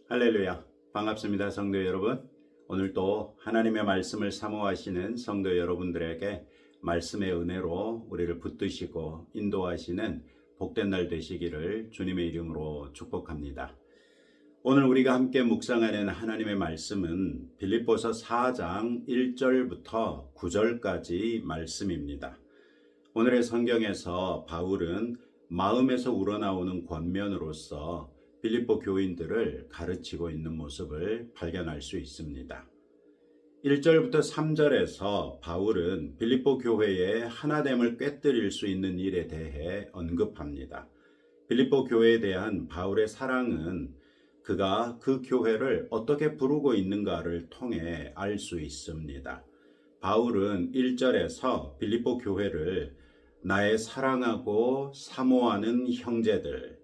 할렐루야. 반갑습니다, 성도 여러분. 오늘도 하나님의 말씀을 사모하시는 성도 여러분들에게 말씀의 은혜로 우리를 붙드시고 인도하시는 복된 날 되시기를 주님의 이름으로 축복합니다. 오늘 우리가 함께 묵상하는 하나님의 말씀은 빌립보서 4장 1절부터 9절까지 말씀입니다. 오늘의 성경에서 바울은 마음에서 우러나오는 권면으로서 빌립보 교인들을 가르치고 있는 모습을 발견할 수 있습니다. 1절부터 3절에서 바울은 빌립보 교회의 하나됨을 꿰뜨릴 수 있는 일에 대해 언급합니다. 빌립보 교회에 대한 바울의 사랑은 그가 그 교회를 어떻게 부르고 있는가를 통해 알 수 있습니다. 바울은 1절에서 빌립보 교회를 나의 사랑하고 사모하는 형제들,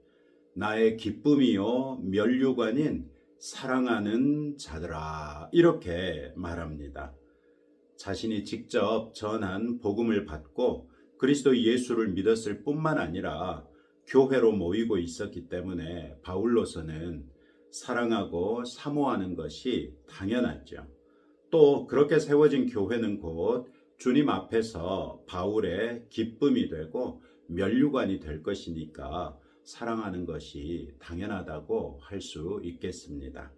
나의 기쁨이요 면류관인 사랑하는 자들아 이렇게 말합니다. 자신이 직접 전한 복음을 받고 그리스도 예수를 믿었을 뿐만 아니라 교회로 모이고 있었기 때문에 바울로서는 사랑하고 사모하는 것이 당연하죠. 또 그렇게 세워진 교회는 곧 주님 앞에서 바울의 기쁨이 되고 면류관이 될 것이니까 사랑하는 것이 당연하다고 할 수 있겠습니다.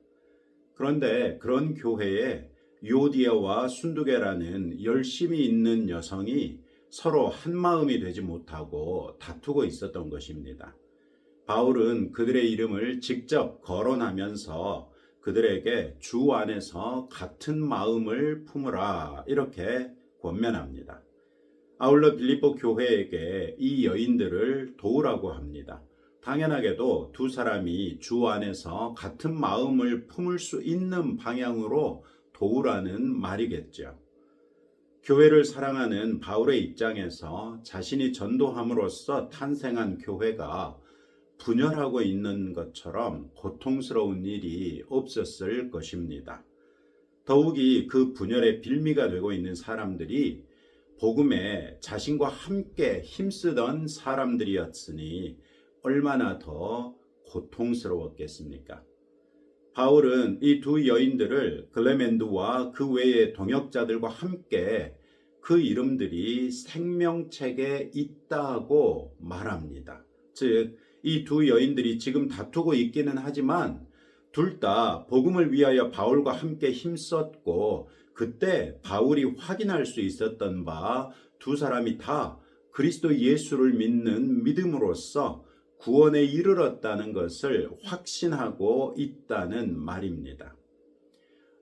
그런데 그런 교회에 요디아와 순두계라는 열심히 있는 여성이 서로 한마음이 되지 못하고 다투고 있었던 것입니다. 바울은 그들의 이름을 직접 거론하면서 그들에게 주 안에서 같은 마음을 품으라 이렇게 권면합니다. 아울러 빌립보 교회에게 이 여인들을 도우라고 합니다. 당연하게도 두 사람이 주 안에서 같은 마음을 품을 수 있는 방향으로 도우라는 말이겠죠. 교회를 사랑하는 바울의 입장에서 자신이 전도함으로써 탄생한 교회가 분열하고 있는 것처럼 고통스러운 일이 없었을 것입니다. 더욱이 그 분열의 빌미가 되고 있는 사람들이 복음에 자신과 함께 힘쓰던 사람들이었으니 얼마나 더 고통스러웠겠습니까? 바울은 이 두 여인들을 글레멘드와 그 외의 동역자들과 함께 그 이름들이 생명책에 있다고 말합니다. 즉, 이 두 여인들이 지금 다투고 있기는 하지만 둘 다 복음을 위하여 바울과 함께 힘썼고 그때 바울이 확인할 수 있었던 바 두 사람이 다 그리스도 예수를 믿는 믿음으로써 구원에 이르렀다는 것을 확신하고 있다는 말입니다.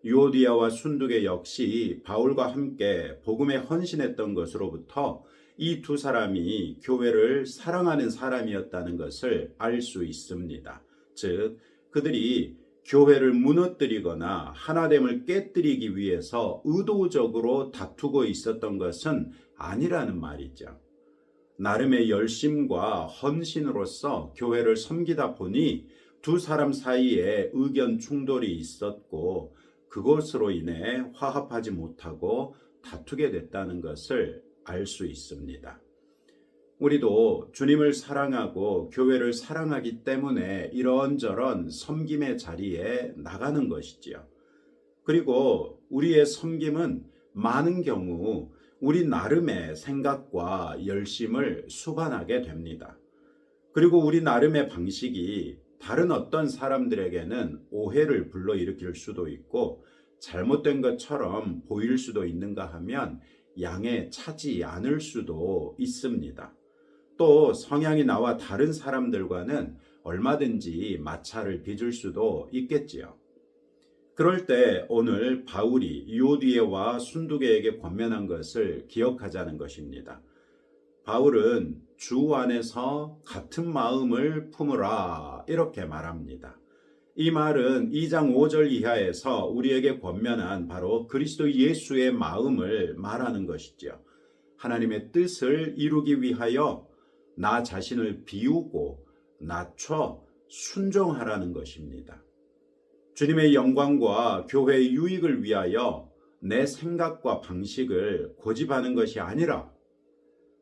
유오디아와 순두계 역시 바울과 함께 복음에 헌신했던 것으로부터 이 두 사람이 교회를 사랑하는 사람이었다는 것을 알 수 있습니다. 즉, 그들이 교회를 무너뜨리거나 하나됨을 깨뜨리기 위해서 의도적으로 다투고 있었던 것은 아니라는 말이죠. 나름의 열심과 헌신으로서 교회를 섬기다 보니 두 사람 사이에 의견 충돌이 있었고 그것으로 인해 화합하지 못하고 다투게 됐다는 것을 알 수 있습니다. 우리도 주님을 사랑하고 교회를 사랑하기 때문에 이런저런 섬김의 자리에 나가는 것이지요. 그리고 우리의 섬김은 많은 경우 우리 나름의 생각과 열심을 수반하게 됩니다. 그리고 우리 나름의 방식이 다른 어떤 사람들에게는 오해를 불러일으킬 수도 있고 잘못된 것처럼 보일 수도 있는가 하면 양에 차지 않을 수도 있습니다. 또 성향이 나와 다른 사람들과는 얼마든지 마찰을 빚을 수도 있겠지요. 그럴 때 오늘 바울이 유오디에와 순두계에게 권면한 것을 기억하자는 것입니다. 바울은 주 안에서 같은 마음을 품으라 이렇게 말합니다. 이 말은 2장 5절 이하에서 우리에게 권면한 바로 그리스도 예수의 마음을 말하는 것이죠. 하나님의 뜻을 이루기 위하여 나 자신을 비우고 낮춰 순종하라는 것입니다. 주님의 영광과 교회의 유익을 위하여 내 생각과 방식을 고집하는 것이 아니라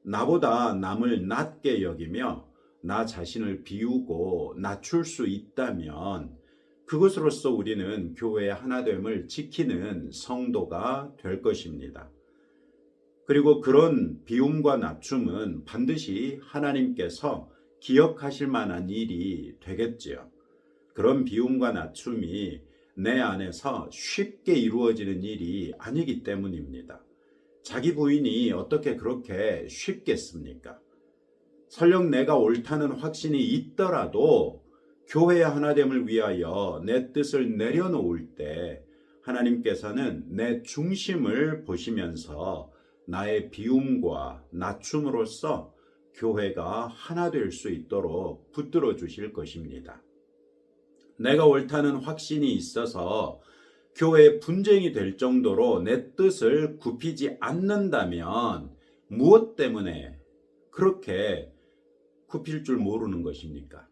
나보다 남을 낮게 여기며 나 자신을 비우고 낮출 수 있다면 그것으로써 우리는 교회의 하나됨을 지키는 성도가 될 것입니다. 그리고 그런 비움과 낮춤은 반드시 하나님께서 기억하실 만한 일이 되겠지요. 그런 비움과 낮춤이 내 안에서 쉽게 이루어지는 일이 아니기 때문입니다. 자기 부인이 어떻게 그렇게 쉽겠습니까? 설령 내가 옳다는 확신이 있더라도 교회의 하나됨을 위하여 내 뜻을 내려놓을 때 하나님께서는 내 중심을 보시면서 나의 비움과 낮춤으로써 교회가 하나 될 수 있도록 붙들어 주실 것입니다. 내가 옳다는 확신이 있어서 교회에 분쟁이 될 정도로 내 뜻을 굽히지 않는다면 무엇 때문에 그렇게 굽힐 줄 모르는 것입니까?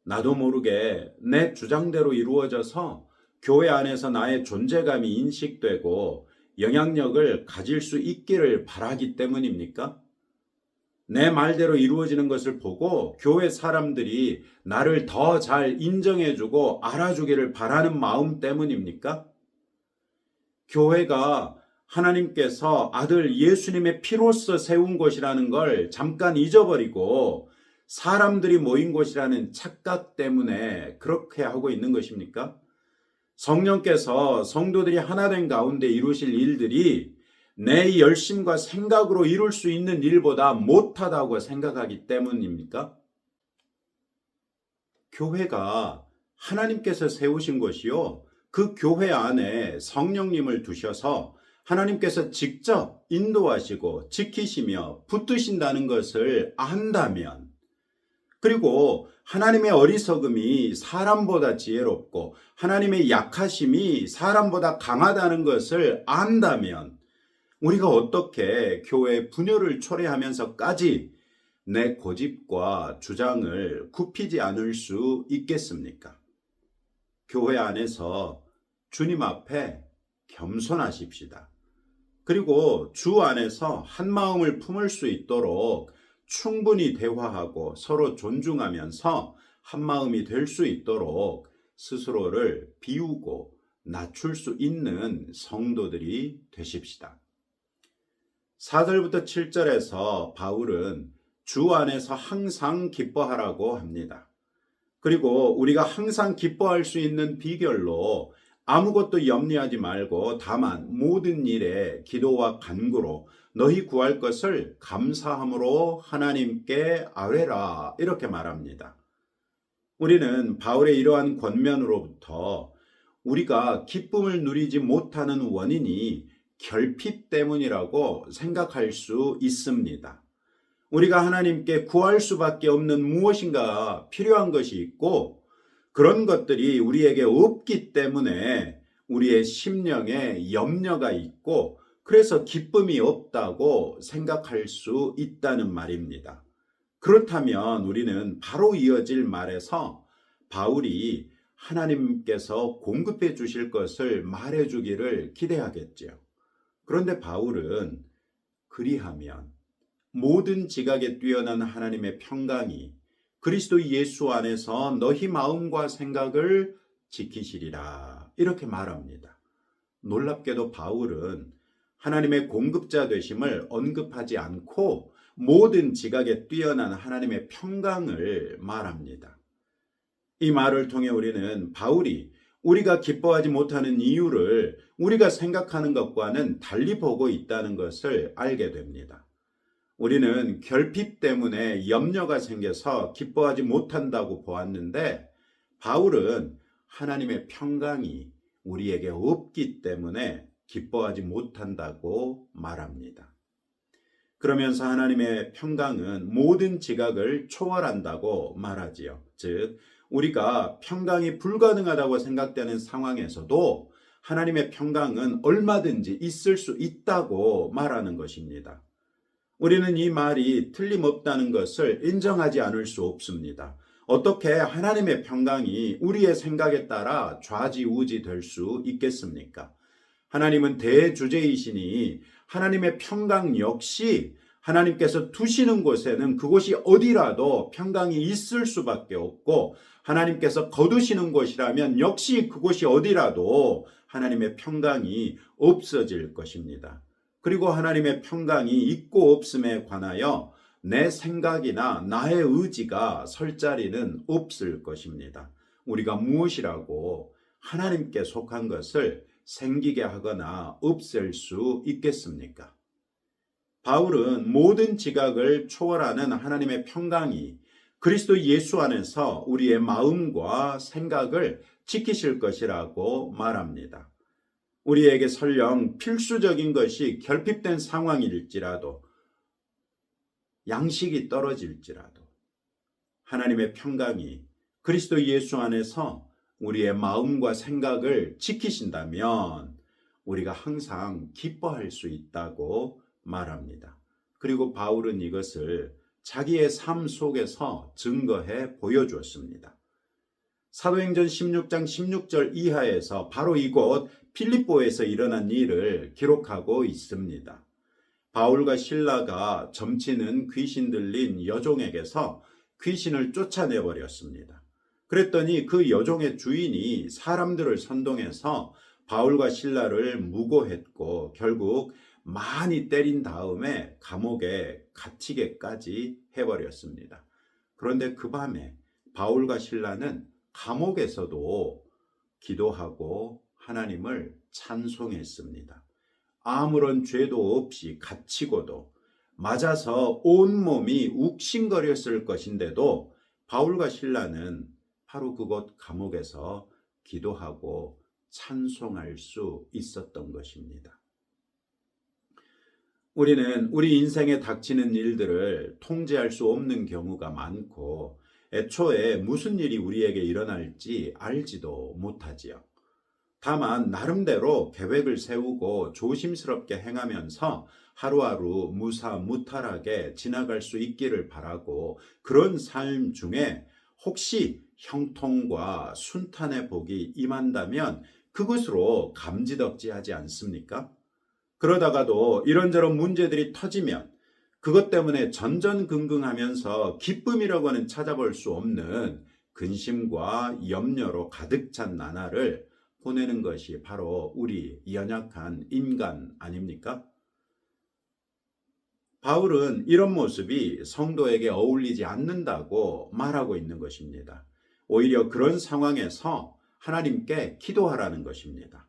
나도 모르게 내 주장대로 이루어져서 교회 안에서 나의 존재감이 인식되고 영향력을 가질 수 있기를 바라기 때문입니까? 내 말대로 이루어지는 것을 보고 교회 사람들이 나를 더 잘 인정해주고 알아주기를 바라는 마음 때문입니까? 교회가 하나님께서 아들 예수님의 피로써 세운 곳이라는 걸 잠깐 잊어버리고 사람들이 모인 곳이라는 착각 때문에 그렇게 하고 있는 것입니까? 성령께서 성도들이 하나 된 가운데 이루실 일들이 내 열심과 생각으로 이룰 수 있는 일보다 못하다고 생각하기 때문입니까? 교회가 하나님께서 세우신 것이요. 그 교회 안에 성령님을 두셔서 하나님께서 직접 인도하시고 지키시며 붙드신다는 것을 안다면, 그리고 하나님의 어리석음이 사람보다 지혜롭고 하나님의 약하심이 사람보다 강하다는 것을 안다면 우리가 어떻게 교회의 분열을 초래하면서까지 내 고집과 주장을 굽히지 않을 수 있겠습니까? 교회 안에서 주님 앞에 겸손하십시다. 그리고 주 안에서 한 마음을 품을 수 있도록 충분히 대화하고 서로 존중하면서 한 마음이 될 수 있도록 스스로를 비우고 낮출 수 있는 성도들이 되십시다. 4절부터 7절에서 바울은 주 안에서 항상 기뻐하라고 합니다. 그리고 우리가 항상 기뻐할 수 있는 비결로 아무것도 염려하지 말고 다만 모든 일에 기도와 간구로 너희 구할 것을 감사함으로 하나님께 아뢰라, 이렇게 말합니다. 우리는 바울의 이러한 권면으로부터 우리가 기쁨을 누리지 못하는 원인이 결핍 때문이라고 생각할 수 있습니다. 우리가 하나님께 구할 수밖에 없는 무엇인가 필요한 것이 있고 그런 것들이 우리에게 없기 때문에 우리의 심령에 염려가 있고 그래서 기쁨이 없다고 생각할 수 있다는 말입니다. 그렇다면 우리는 바로 이어질 말에서 바울이 하나님께서 공급해 주실 것을 말해 주기를 기대하겠죠. 그런데 바울은 그리하면 모든 지각에 뛰어난 하나님의 평강이 그리스도 예수 안에서 너희 마음과 생각을 지키시리라, 이렇게 말합니다. 놀랍게도 바울은 하나님의 공급자 되심을 언급하지 않고 모든 지각에 뛰어난 하나님의 평강을 말합니다. 이 말을 통해 우리는 바울이 우리가 기뻐하지 못하는 이유를 우리가 생각하는 것과는 달리 보고 있다는 것을 알게 됩니다. 우리는 결핍 때문에 염려가 생겨서 기뻐하지 못한다고 보았는데 바울은 하나님의 평강이 우리에게 없기 때문에 기뻐하지 못한다고 말합니다. 그러면서 하나님의 평강은 모든 지각을 초월한다고 말하지요. 즉 우리가 평강이 불가능하다고 생각되는 상황에서도 하나님의 평강은 얼마든지 있을 수 있다고 말하는 것입니다. 우리는 이 말이 틀림없다는 것을 인정하지 않을 수 없습니다. 어떻게 하나님의 평강이 우리의 생각에 따라 좌지우지 될 수 있겠습니까? 하나님은 대주제이시니 하나님의 평강 역시 하나님께서 두시는 곳에는 그곳이 어디라도 평강이 있을 수밖에 없고 하나님께서 거두시는 곳이라면 역시 그곳이 어디라도 하나님의 평강이 없어질 것입니다. 그리고 하나님의 평강이 있고 없음에 관하여 내 생각이나 나의 의지가 설 자리는 없을 것입니다. 우리가 무엇이라고 하나님께 속한 것을 생기게 하거나 없앨 수 있겠습니까? 바울은 모든 지각을 초월하는 하나님의 평강이 그리스도 예수 안에서 우리의 마음과 생각을 지키실 것이라고 말합니다. 우리에게 설령 필수적인 것이 결핍된 상황일지라도, 양식이 떨어질지라도 하나님의 평강이 그리스도 예수 안에서 우리의 마음과 생각을 지키신다면 우리가 항상 기뻐할 수 있다고 말합니다. 그리고 바울은 이것을 자기의 삶 속에서 증거해 보여주었습니다. 사도행전 16장 16절 이하에서 바로 이곳 필립보에서 일어난 일을 기록하고 있습니다. 바울과 실라가 점치는 귀신 들린 여종에게서 귀신을 쫓아내버렸습니다. 그랬더니 그 여종의 주인이 사람들을 선동해서 바울과 실라를 무고했고 결국 많이 때린 다음에 감옥에 갇히게까지 해버렸습니다. 그런데 그 밤에 바울과 실라는 감옥에서도 기도하고 하나님을 찬송했습니다. 아무런 죄도 없이 갇히고도 맞아서 온몸이 욱신거렸을 것인데도 바울과 실라는 바로 그곳 감옥에서 기도하고 찬송할 수 있었던 것입니다. 우리는 우리 인생에 닥치는 일들을 통제할 수 없는 경우가 많고 애초에 무슨 일이 우리에게 일어날지 알지도 못하지요. 다만 나름대로 계획을 세우고 조심스럽게 행하면서 하루하루 무사무탈하게 지나갈 수 있기를 바라고 그런 삶 중에 혹시 형통과 순탄의 복이 임한다면 그것으로 감지덕지하지 않습니까? 그러다가도 이런저런 문제들이 터지면 그것 때문에 전전긍긍하면서 기쁨이라고는 찾아볼 수 없는 근심과 염려로 가득 찬 나날을 보내는 것이 바로 우리 연약한 인간 아닙니까? 바울은 이런 모습이 성도에게 어울리지 않는다고 말하고 있는 것입니다. 오히려 그런 상황에서 하나님께 기도하라는 것입니다.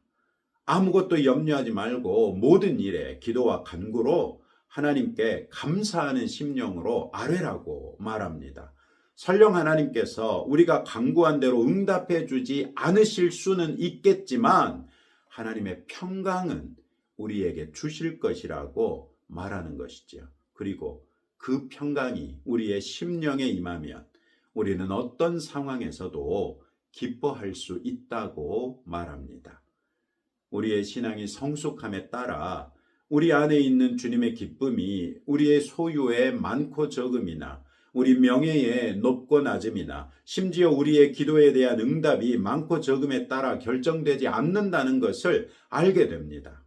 아무것도 염려하지 말고 모든 일에 기도와 간구로 하나님께 감사하는 심령으로 아뢰라고 말합니다. 설령 하나님께서 우리가 간구한 대로 응답해 주지 않으실 수는 있겠지만 하나님의 평강은 우리에게 주실 것이라고 말하는 것이죠. 그리고 그 평강이 우리의 심령에 임하면 우리는 어떤 상황에서도 기뻐할 수 있다고 말합니다. 우리의 신앙이 성숙함에 따라 우리 안에 있는 주님의 기쁨이 우리의 소유의 많고 적음이나 우리 명예의 높고 낮음이나 심지어 우리의 기도에 대한 응답이 많고 적음에 따라 결정되지 않는다는 것을 알게 됩니다.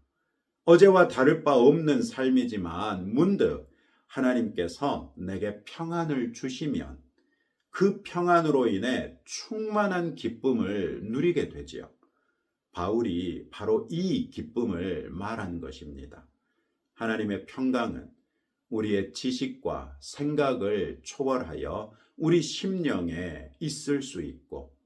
어제와 다를 바 없는 삶이지만 문득 하나님께서 내게 평안을 주시면 그 평안으로 인해 충만한 기쁨을 누리게 되지요. 바울이 바로 이 기쁨을 말한 것입니다. 하나님의 평강은 우리의 지식과 생각을 초월하여 우리 심령에 있을 수 있고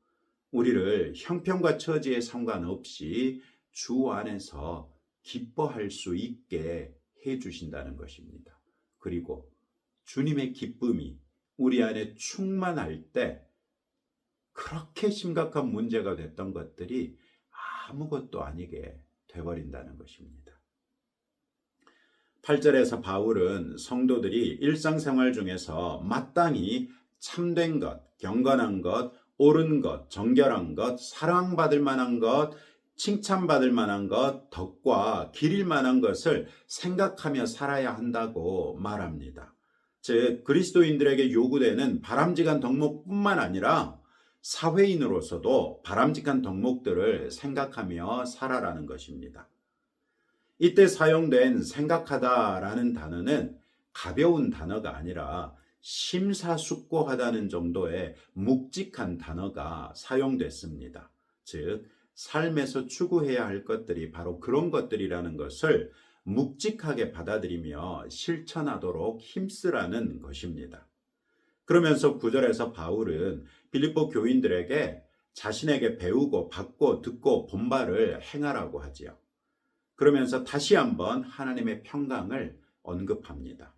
우리를 형편과 처지에 상관없이 주 안에서 기뻐할 수 있게 해주신다는 것입니다. 그리고 주님의 기쁨이 우리 안에 충만할 때 그렇게 심각한 문제가 됐던 것들이 아무것도 아니게 돼버린다는 것입니다. 8절에서 바울은 성도들이 일상생활 중에서 마땅히 참된 것, 경건한 것, 옳은 것, 정결한 것, 사랑받을 만한 것, 칭찬받을 만한 것, 덕과 기릴 만한 것을 생각하며 살아야 한다고 말합니다. 즉 그리스도인들에게 요구되는 바람직한 덕목뿐만 아니라 사회인으로서도 바람직한 덕목들을 생각하며 살아라는 것입니다. 이때 사용된 생각하다라는 단어는 가벼운 단어가 아니라 심사숙고하다는 정도의 묵직한 단어가 사용됐습니다. 즉, 삶에서 추구해야 할 것들이 바로 그런 것들이라는 것을 묵직하게 받아들이며 실천하도록 힘쓰라는 것입니다. 그러면서 9절에서 바울은 빌립보 교인들에게 자신에게 배우고 받고 듣고 본바를 행하라고 하지요. 그러면서 다시 한번 하나님의 평강을 언급합니다.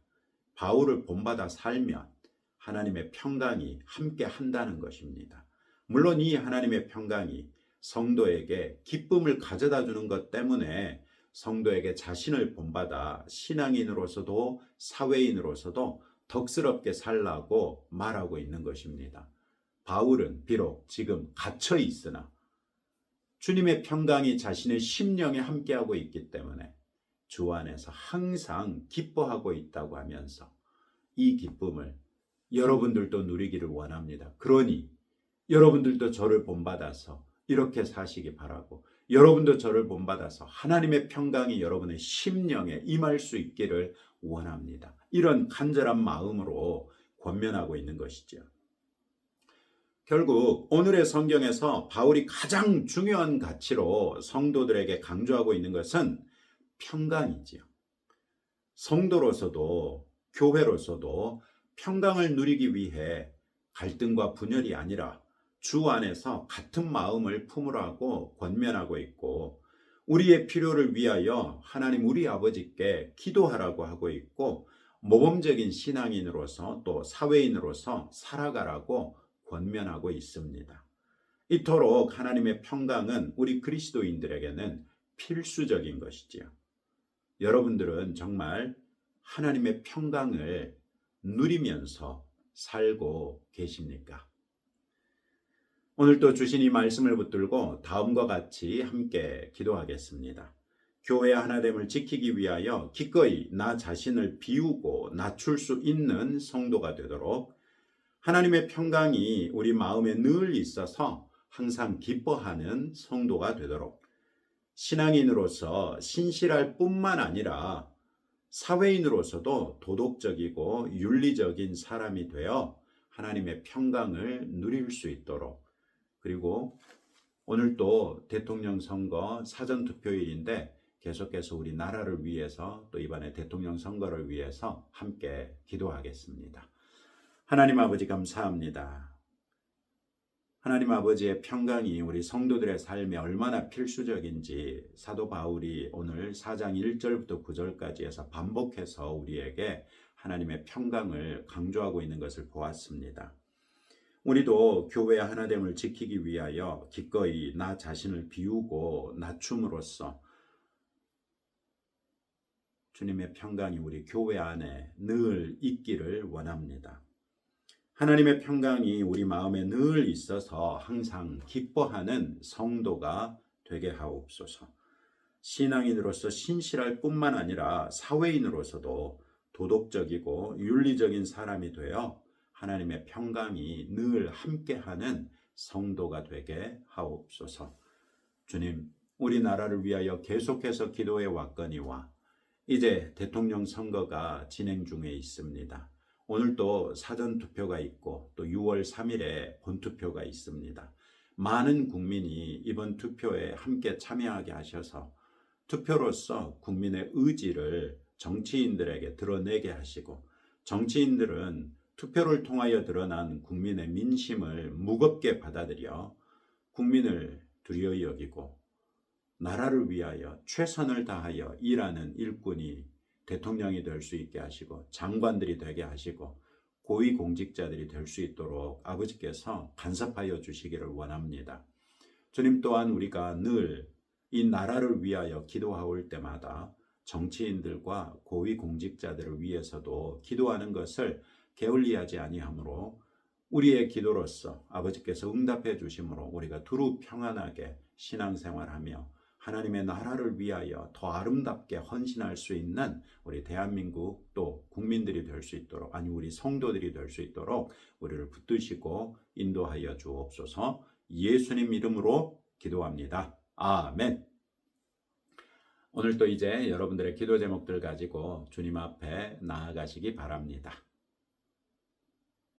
바울을 본받아 살면 하나님의 평강이 함께 한다는 것입니다. 물론 이 하나님의 평강이 성도에게 기쁨을 가져다 주는 것 때문에 성도에게 자신을 본받아 신앙인으로서도 사회인으로서도 덕스럽게 살라고 말하고 있는 것입니다. 바울은 비록 지금 갇혀 있으나 주님의 평강이 자신의 심령에 함께하고 있기 때문에 주 안에서 항상 기뻐하고 있다고 하면서 이 기쁨을 여러분들도 누리기를 원합니다. 그러니 여러분들도 저를 본받아서 이렇게 사시기 바라고, 여러분도 저를 본받아서 하나님의 평강이 여러분의 심령에 임할 수 있기를 원합니다. 이런 간절한 마음으로 권면하고 있는 것이죠. 결국 오늘의 성경에서 바울이 가장 중요한 가치로 성도들에게 강조하고 있는 것은 평강이지요. 성도로서도 교회로서도 평강을 누리기 위해 갈등과 분열이 아니라 주 안에서 같은 마음을 품으라고 권면하고 있고, 우리의 필요를 위하여 하나님 우리 아버지께 기도하라고 하고 있고, 모범적인 신앙인으로서 또 사회인으로서 살아가라고 권면하고 있습니다. 이토록 하나님의 평강은 우리 그리스도인들에게는 필수적인 것이지요. 여러분들은 정말 하나님의 평강을 누리면서 살고 계십니까? 오늘 또 주신 이 말씀을 붙들고 다음과 같이 함께 기도하겠습니다. 교회 하나됨을 지키기 위하여 기꺼이 나 자신을 비우고 낮출 수 있는 성도가 되도록 하나님의 평강이 우리 마음에 늘 있어서 항상 기뻐하는 성도가 되도록 신앙인으로서 신실할 뿐만 아니라 사회인으로서도 도덕적이고 윤리적인 사람이 되어 하나님의 평강을 누릴 수 있도록, 그리고 오늘 또 대통령 선거 사전투표일인데 계속해서 우리 나라를 위해서 또 이번에 대통령 선거를 위해서 함께 기도하겠습니다. 하나님 아버지 감사합니다. 하나님 아버지의 평강이 우리 성도들의 삶에 얼마나 필수적인지 사도 바울이 오늘 4장 1절부터 9절까지 해서 반복해서 우리에게 하나님의 평강을 강조하고 있는 것을 보았습니다. 우리도 교회의 하나됨을 지키기 위하여 기꺼이 나 자신을 비우고 낮춤으로써 주님의 평강이 우리 교회 안에 늘 있기를 원합니다. 하나님의 평강이 우리 마음에 늘 있어서 항상 기뻐하는 성도가 되게 하옵소서. 신앙인으로서 신실할 뿐만 아니라 사회인으로서도 도덕적이고 윤리적인 사람이 되어 하나님의 평강이 늘 함께하는 성도가 되게 하옵소서. 주님, 우리나라를 위하여 계속해서 기도해 왔거니와 이제 대통령 선거가 진행 중에 있습니다. 오늘도 사전투표가 있고 또 6월 3일에 본투표가 있습니다. 많은 국민이 이번 투표에 함께 참여하게 하셔서 투표로서 국민의 의지를 정치인들에게 드러내게 하시고, 정치인들은 투표를 통하여 드러난 국민의 민심을 무겁게 받아들여 국민을 두려이 여기고 나라를 위하여 최선을 다하여 일하는 일꾼이 대통령이 될 수 있게 하시고 장관들이 되게 하시고 고위공직자들이 될 수 있도록 아버지께서 간섭하여 주시기를 원합니다. 주님, 또한 우리가 늘 이 나라를 위하여 기도할 때마다 정치인들과 고위공직자들을 위해서도 기도하는 것을 게을리하지 아니하므로 우리의 기도로서 아버지께서 응답해 주심으로 우리가 두루 평안하게 신앙생활하며 하나님의 나라를 위하여 더 아름답게 헌신할 수 있는 우리 대한민국 또 국민들이 될 수 있도록, 아니 우리 성도들이 될 수 있도록 우리를 붙드시고 인도하여 주옵소서. 예수님 이름으로 기도합니다. 아멘. 오늘 또 이제 여러분들의 기도 제목들 가지고 주님 앞에 나아가시기 바랍니다.